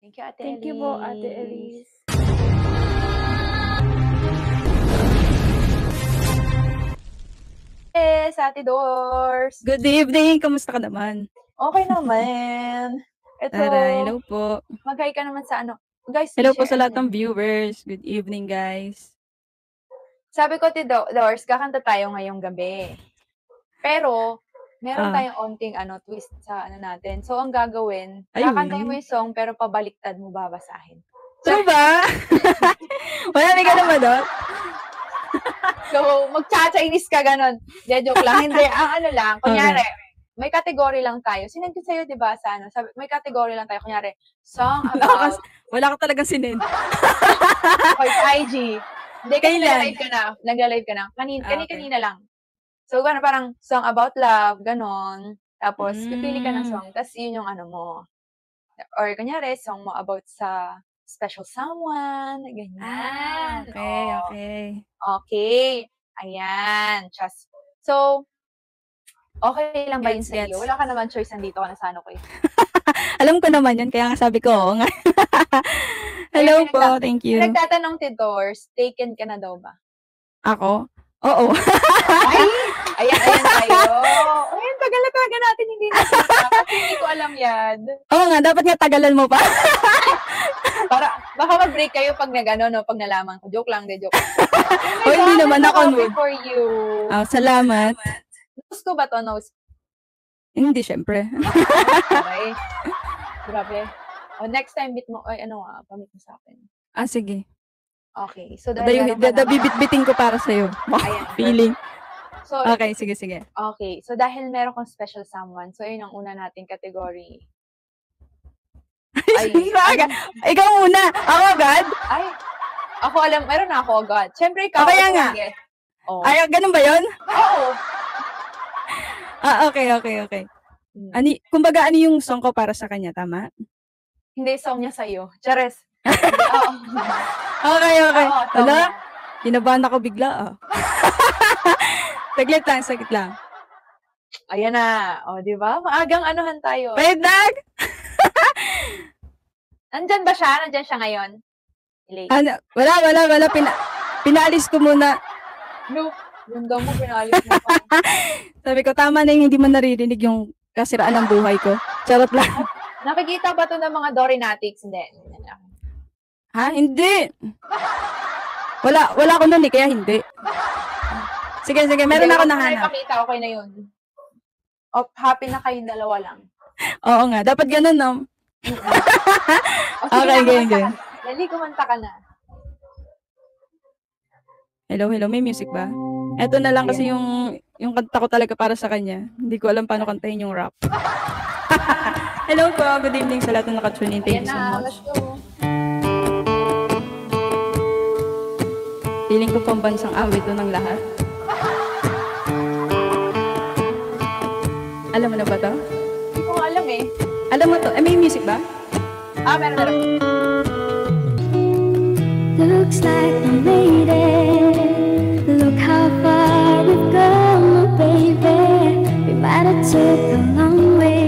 Thank you, Ate Thank you po, Ate Elise. Elise. Yes, Ate Doors. Good evening. Kamusta ka naman? Okay naman. Ito, Tara, hello po. mag-hi ka naman sa ano. Guys, Hello po share sa lahat ano. ng viewers. Good evening, guys. Sabi ko, Ate Doors, kakanta tayo ngayong gabi. Pero, meron tayong onting twist sa natin. So, ang gagawin, kakantahin mo yung song, pero pabaliktad mo babasahin. So ba? Wala may ganun ba doon? So, magcha-Chinese ka ganun. De, joke lang. Hindi, ang ano lang, kunyari, may category lang tayo. Sinend ko sa'yo, di ba, sa ano? Sabi, may category lang tayo. Kunyari, song about... Wala ka talagang sinend. Okay, sa IG. Hindi, kasi Kailan? nagla-live ka na. Kanina lang. So, gano'n, parang song about love, ganon. Tapos, pipili ka ng song. Tapos, yun yung ano mo. Or, kunyari, song mo about sa special someone, ganyan. Okay. Okay. Ayan. Just, so, okay lang ba yun sa iyo? Wala ka naman choice, nandito ka na sa ano ko eh. Alam ko naman yun, kaya nga sabi ko, oo nga. Hello po, thank you. Nagtatanong ti Doors, taken ka na daw ba? Ako? Oo. Ayan tayo. Ayan, tagal na talaga natin hindi nakita. Kasi hindi ko alam yan. Oo nga, dapat nga tagalan mo pa. Baka mag-break kayo pag pag nalaman ko. Joke lang, joke. O, hindi naman ako mood. For you. Salamat. Nose ko ba to? Nose? Hindi, syempre. Okay. Grabe. Next time, pamit mo sa akin. Sige. Okay. So, dahil bibit-biting ko para sa'yo. Ayan. Feeling. So, okay, sige. Okay. So, dahil meron kong special someone, so, yun ang una nating category. Ikaw muna. Ako agad? Ako meron na ako agad. Siyempre, ikaw. Kaya nga. Oh. Ay, ganun ba yun? Oo. Okay. Kumbaga, ano yung song ko para sa kanya, tama? Hindi, song niya sa'yo. Chares. Okay. Wala? Kinabahan ako bigla, Saglit lang. Ayan na. O, di ba? Maagang anuhan tayo. Wait, Dag! Nandyan ba siya? Nandyan siya ngayon? Wala. Pinaalis ko muna. No. Yung daw mo, pinalis mo pa. Sabi ko, tama na yung hindi mo naririnig yung kasiraan ng buhay ko. Charot lang. Nakikita ba ito ng mga Dorinatics? Hindi. Ha? Hindi. Wala ko nun kaya hindi. Sige, meron ako nahanap. Pakita, okay na yun. Happy na kayong dalawa lang. Oo nga, dapat ganun, no? Okay, game. Dali, kumanta ka na. Hello, may music ba? Eto na lang kasi yung kanta ko talaga para sa kanya. Hindi ko alam paano kantahin yung rap. Hello po, good evening sa lahat ng nakatune in. Thank you so much. Let's go. Feeling ko pambansang awit to ng lahat. Alam mo na ba to? Hindi ko alam eh. Alam mo to? May music ba? Meron. Looks like I made it. Look how far we've come, baby. We might have took a long way.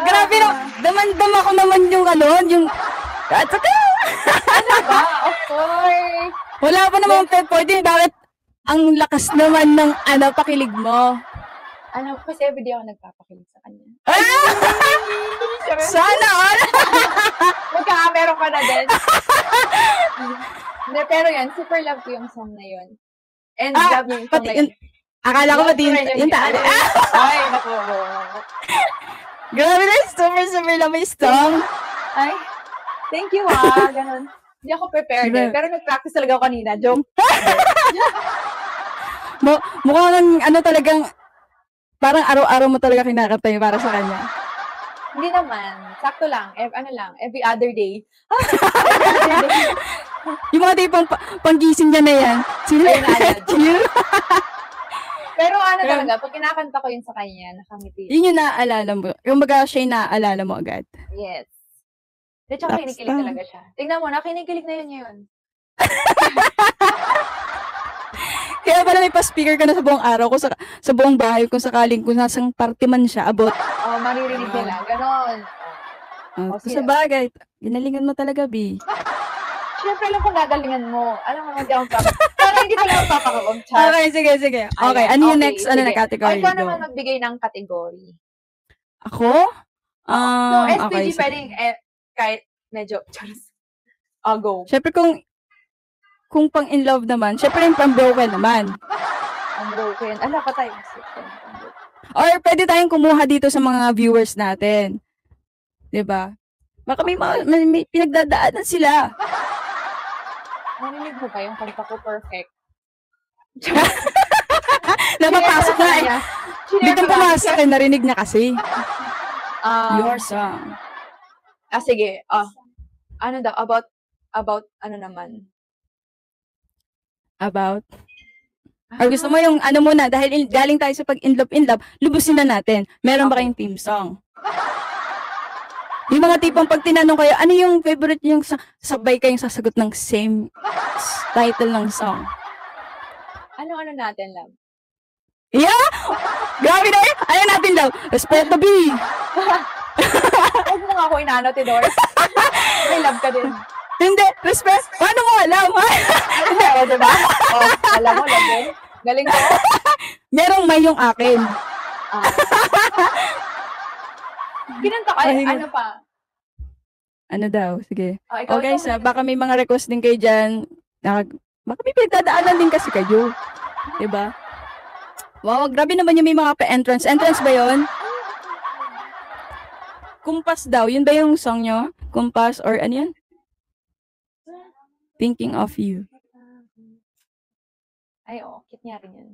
Grabe no. Daman-dama ko naman yung at saka. Ano ba? Of course. Wala pa naman pwede. Bakit ang lakas naman ng pakilig mo? Ano, kasi everyday ako nagpapakilig sa kanya. Sana all! Meron ka na din. Hindi, pero yan, super love ko yung song na yun. And love niya yung song pati na yun. Akala ko pati yung taali. Ay, naku. Grabe na, super love yung song. Ay, thank you ganun. Hindi ako prepared pero nag-practice talaga ako kanina. Joke. Mukhang talagang, parang araw-araw mo talaga kinakanta yun para sa kanya. Hindi naman. Sakto lang. Every other day. Yung mga tipong panggising niya na yan. Pero talaga, pag kinakanta ko yun sa kanya, nakangiti. Yun yung naaalala mo. Yung baga siya yung naaalala mo agad. Yes. At saka kinikilig talaga siya. Tingnan mo, nakinikilig na yun ngayon. Kaya pala may pa-speaker ka na sa buong araw, kung sa buong bahay, kung sakaling kung nasang party man siya, abot. Maririnig nila. Ganon. Sa bagay, ginalingan mo talaga, B. Siyempre lang kung gagalingan mo. Alam mo naman, di ako parang hindi talaga papakawag. Okay, sige. Okay, ano yung next, na category? Ikaw naman magbigay ng category. Ako? SPG okay, pwedeng, kahit medyo, go. Siyempre kung pang in love naman, syempre yung pang broken naman. Ang broken. Ala pa tayo. Or pwede tayong kumuha dito sa mga viewers natin. 'Di ba? Baka may pinagdadaanan sila. Narinig mo ba yung kanta ko perfect? Napapasok na eh. Dito pumasok eh, narinig niya kasi. Your song. Sige. Ano daw? About ano naman? About? Or gusto mo yung ano muna, dahil galing tayo sa pag in love, lubusin na natin. Meron ba kayong team song? Yung mga tipong pag tinanong kayo, ano yung favorite yung sabay kayong sasagot ng same title ng song? Ano natin, love? Yeah! Grabe na yun! Ayaw natin, love. Respeto, B! Huwag mo nga ako inaano, Tidores. May love ka din. Hindi, respect. Paano mo alam? Hindi, diba? Alam mo, love din. Galing ko. Merong may yung akin. Kinanta ka, ano pa? Ano daw? Sige. Okay, baka may mga request din kayo dyan. Baka may pinagdadaanan din kasi kayo. Diba? Wow, grabe naman yung may mga pa-entrance. Entrance ba yun? Kumpas daw. Yun ba yung song nyo? Kumpas or ano yan? Thinking of You. Ay, cute niya rin yan.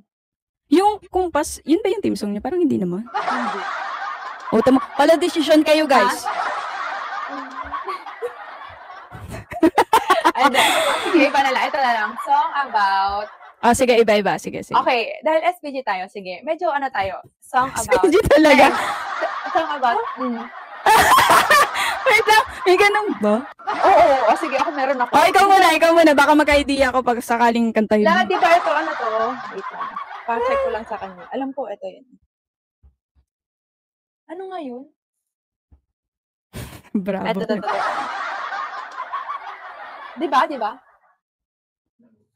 Yung Kumpas, yun ba yung team song niya? Parang hindi naman. Hindi. Tama. Pala decision kayo, guys. Sige, iba na lang. Ito na lang. Song about... Sige, iba-iba. Sige. Okay, dahil SPG tayo, sige. Medyo tayo. Song about... SPG talaga. Song about... Wait lang, may ganun ba? Oo, sige, ako meron ako. Ikaw muna. Baka magka-idea ako pag sakaling kantahin mo. Di ba ito, to? Wait lang. Pa-check ko lang sa kanya. Alam ko, ito yun. Ano nga yun? Bravo. Ito. Di ba?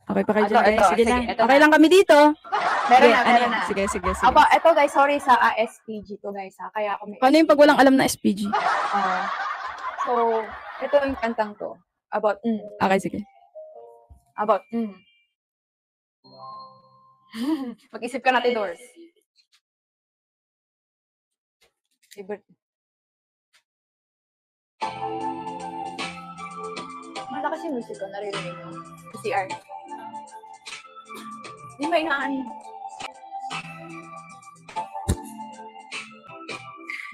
Okay pa kayo dyan, guys. Sige na. Ito Okay lang kami dito. Meron na. Sige. Ito guys, sorry sa SPG to guys ha. Kaya ako may... Paano yung pag walang alam na SPG? So, ito yung kantang to. About, Okay, sige. About, Mag-isip ka natin, Doors. Malakas yung music ko, naririnig mo. CR. Di ba inaan?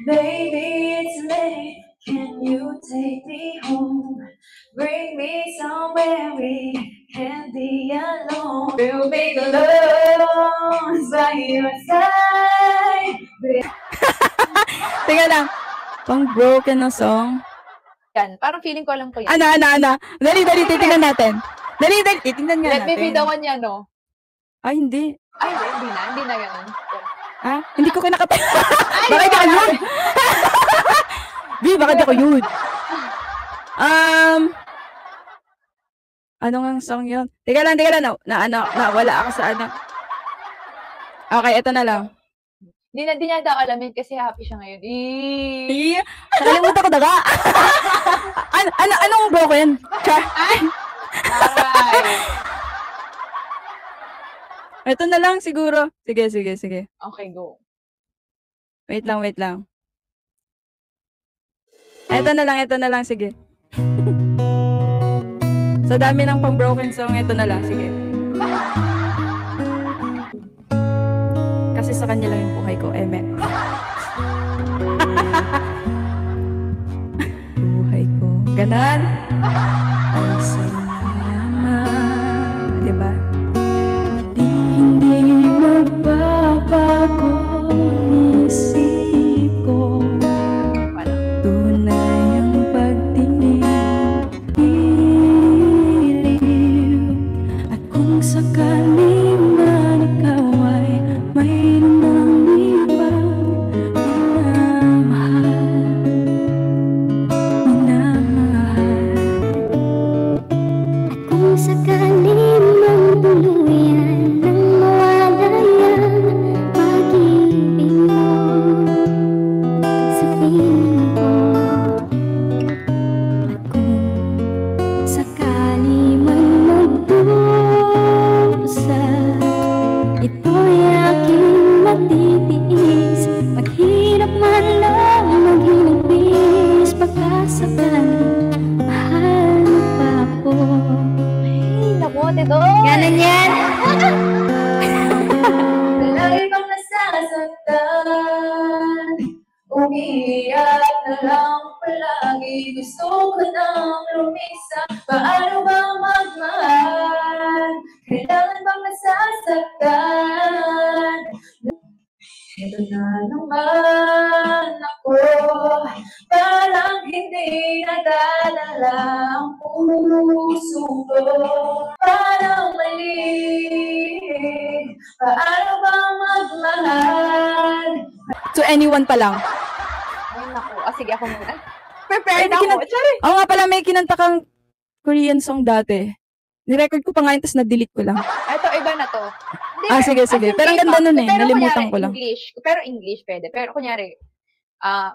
Baby, it's late. Can you take me home? Bring me somewhere we can't be alone. We'll make love by your side. Teka lang. Pang broken na song. Yan, parang feeling ko alam ko yan. Ana. Dali, titingnan natin. Dali, titingnan nga natin. Let me be the one yan, no? Ay, hindi. Hindi na ganun. Hindi ko kinakapit. Baka di ako yun. Baka di ako yun. Ano nga song yun? Teka lang. Wala ako sa ano. Okay, ito na lang. Di niya daw alamin kasi happy siya ngayon. Nakalimutan ko daga. Anong broken? Char. Aray. Ito na lang siguro. Sige. Okay, go. Wait lang. Ito na lang, sige. Sa dami ng pang broken song, ito na lang, sige. Kasi sa kanya lang yung buhay ko, eme. Buhay ko. Ganon. Ay salamat. Diba? Hindi magbabago ang isip ko. Tunay ang pagtingin, iliw. At kung sakali man ikaw ay mayroon ng ibang minamahal. At kung sakali man tuluyan nang mawala yan pag-ibig mo sa piling ko. At kung sakali man magdusa, ito'y aking matitiis. Maghirap man lang maghilabis, pagkasakali mahal mo pa ako. Ay, naku, Tito. Ganon yan. Lagi bang nasasaktan? Umiiyak na lang palagi. Gusto ko nang lumisa. Paano ba magmahal? Kailangan bang nasasaktan? Ito na naman ako. Parang hindi nadalala ang puso ko. Parang mali. Paano ba magmahal? To anyone pa lang. Ay, naku. Sige, ako muna. Prepared ako. Oo nga pala, may kinanta kang Korean song dati. Nirecord ko pa nga yun, tapos na-delete ko lang. Ito, iba na to. Sige. Pero ang ganda nun eh. Pero Nalimutan kunyari, ko lang. English pwede. Pero kunyari,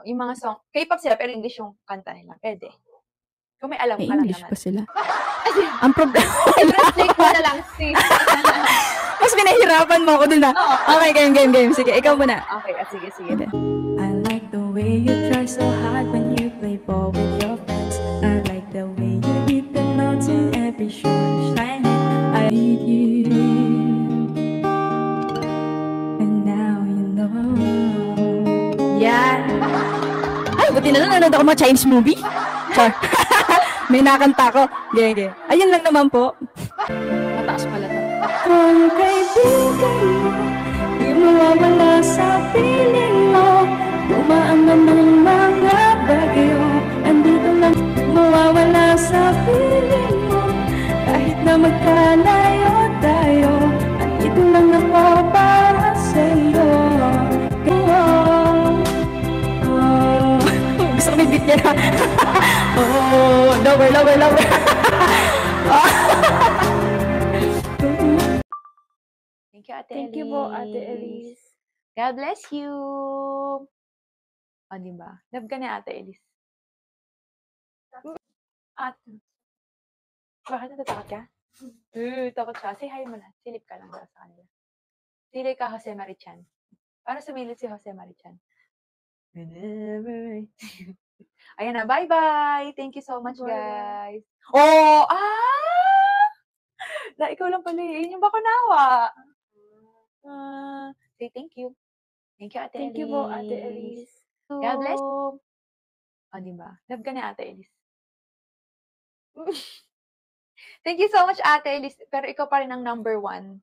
yung mga song, K-pop sila, pero English yung kanta nila. Pwede. Kung may alam May ka lang English naman. pa sila. Ang problema. Translate mo na lang, sis. Mas pinahirapan mo ako dun ah. Okay, game. Sige, ikaw muna. Okay, sige. I like the way you try so hard when you play ball with your friends. I like the way you hit the notes in every show shining. I need you, and now you know. Yan. Ay, buti na lang nanonood ako mga Chinese movie. Char. May nakanta ko. Gege. Ayun lang naman po. Mataas pala to. Kung kaibigan mo, di mawawala sa piling mo. Dumaan man ng mga bagyo, andito lang mawawala sa piling mo. Kahit na magkalayo tayo, andito lang ako para sa'yo. Gusto ko may beat niya na. Lower. Thank you, Ate Thank you po, Ate Elise. God bless you. Diba? Love ka na, Ate Elise. Bakit natatakot ka? Takot siya. Say hi mo na. Silip ka lang sa kanila. Silip ka, Jose Marichan. Paano sumilip si Jose Marichan? Ayan na, bye-bye! Thank you so much, guys. Ikaw lang pala yun. Yung bakunawa. Say thank you. Thank you, Ate Elise. Thank you po, Ate Elise. God bless you. Diba? Love ka na, Ate Elise. Thank you so much, Ate Elise. Pero ikaw pa rin ang number 1.